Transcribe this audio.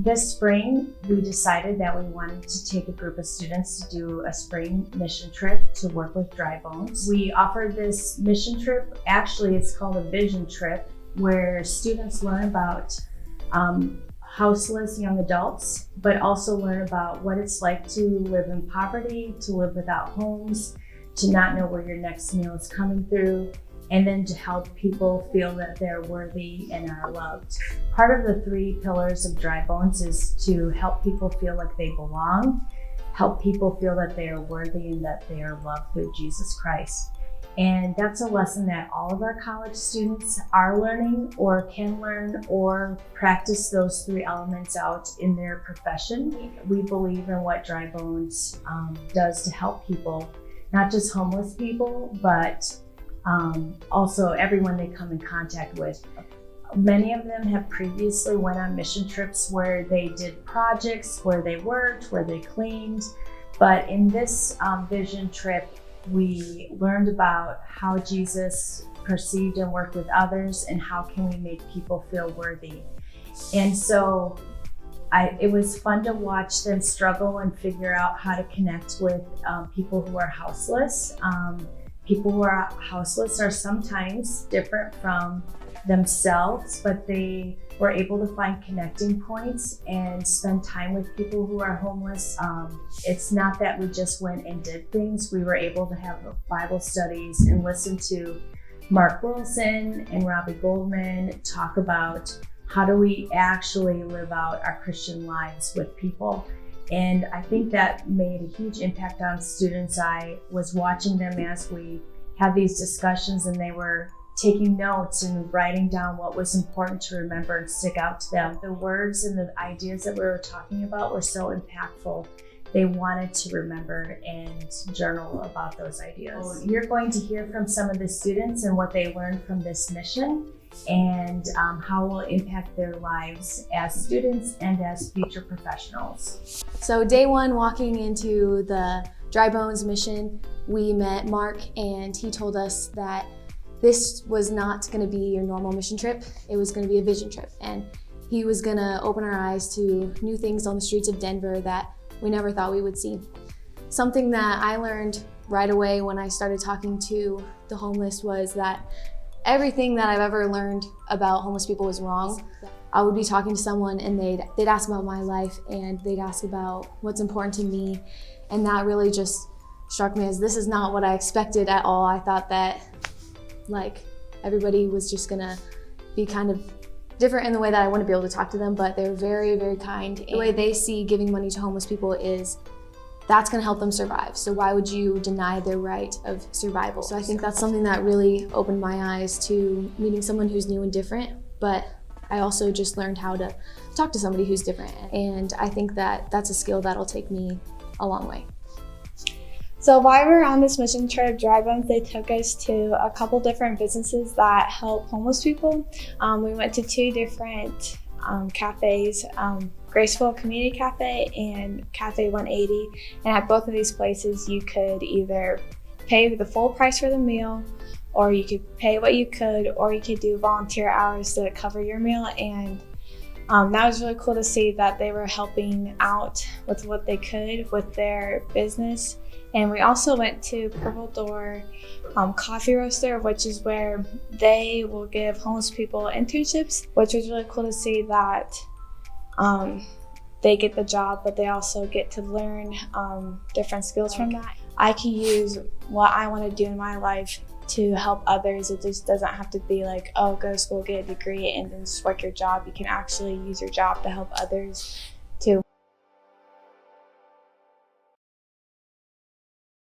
This spring, we decided that we wanted to take a group of students to do a spring mission trip to work with Dry Bones. We offered this mission trip, actually it's called a vision trip, where students learn about houseless young adults, but also learn about what it's like to live in poverty, to live without homes, to not know where your next meal is coming through, and then to help people feel that they're worthy and are loved. Part of the 3 pillars of Dry Bones is to help people feel like they belong, help people feel that they are worthy and that they are loved through Jesus Christ. And that's a lesson that all of our college students are learning or can learn or practice those 3 elements out in their profession. We believe in what Dry Bones does to help people, not just homeless people, but also everyone they come in contact with. Many of them have previously went on mission trips where they did projects, where they worked, where they cleaned. But in this vision trip, we learned about how Jesus perceived and worked with others and how can we make people feel worthy. And so it was fun to watch them struggle and figure out how to connect with people who are houseless. People who are houseless are sometimes different from themselves, but they were able to find connecting points and spend time with people who are homeless. It's not that we just went and did things. We were able to have Bible studies and listen to Mark Wilson and Robbie Goldman talk about how do we actually live out our Christian lives with people. And I think that made a huge impact on students. I was watching them as we had these discussions, and they were taking notes and writing down what was important to remember and stick out to them. The words and the ideas that we were talking about were so impactful. They wanted to remember and journal about those ideas. So you're going to hear from some of the students and what they learned from this mission and how it will impact their lives as students and as future professionals. So day 1, walking into the Dry Bones mission, we met Mark, and he told us that this was not going to be your normal mission trip. It was going to be a vision trip, and he was going to open our eyes to new things on the streets of Denver that we never thought we would see. Something that I learned right away when I started talking to the homeless was that everything that I've ever learned about homeless people was wrong. I would be talking to someone and they'd ask about my life, and they'd ask about what's important to me, and that really just struck me as this is not what I expected at all. I thought that like everybody was just gonna be kind of different in the way that I wouldn't be able to talk to them, but they're very, very kind. The way they see giving money to homeless people is that's gonna help them survive. So why would you deny their right of survival? So I think that's something that really opened my eyes to meeting someone who's new and different, but I also just learned how to talk to somebody who's different. And I think that that's a skill that'll take me a long way. So while we were on this mission trip, Dry Bones, they took us to a couple different businesses that help homeless people. We went to 2 different cafes, Graceful Community Cafe and Cafe 180. And at both of these places, you could either pay the full price for the meal, or you could pay what you could, or you could do volunteer hours to cover your meal. And that was really cool to see that they were helping out with what they could with their business. And we also went to Purple Door Coffee Roaster, which is where they will give homeless people internships, which was really cool to see that they get the job, but they also get to learn different skills from that. I can use what I want to do in my life to help others. It just doesn't have to be like, oh, go to school, get a degree, and then just work your job. You can actually use your job to help others